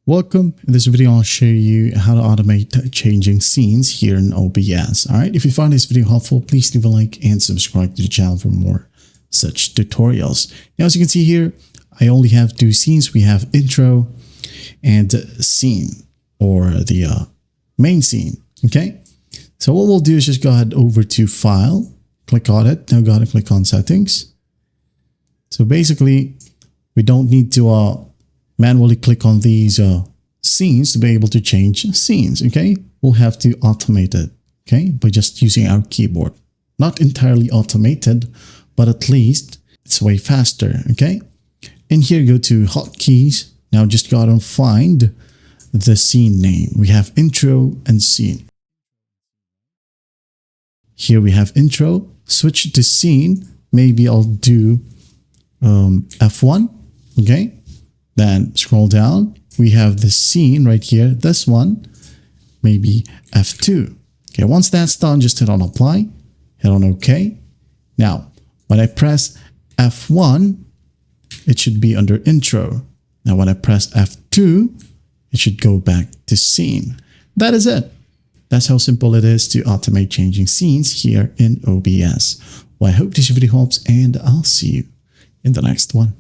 Welcome. In this video, I'll show you how to automate changing scenes here in OBS. All right. If you find this video helpful, please leave a like and subscribe to the channel for more such tutorials. Now, as you can see here, I only have two scenes. We have intro and scene, or the main scene. Okay. So what we'll do is just go ahead over to File, click on it. Now go ahead and click on Settings. So basically, we don't need to manually click on these scenes to be able to change scenes. Okay, we'll have to automate it, okay, by just using our keyboard. Not entirely automated, but at least it's way faster. Okay, and here, go to hotkeys. Now just go ahead and find the scene name. We have intro and scene. Here we have intro. Switch to scene. Maybe I'll do F1. Okay, then scroll down. We have the scene right here. This one, maybe F2. Okay, once that's done, just hit on apply, hit on OK. Now, when I press F1, it should be under intro. Now, when I press F2, it should go back to scene. That is it. That's how simple it is to automate changing scenes here in OBS. Well, I hope this video helps, and I'll see you in the next one.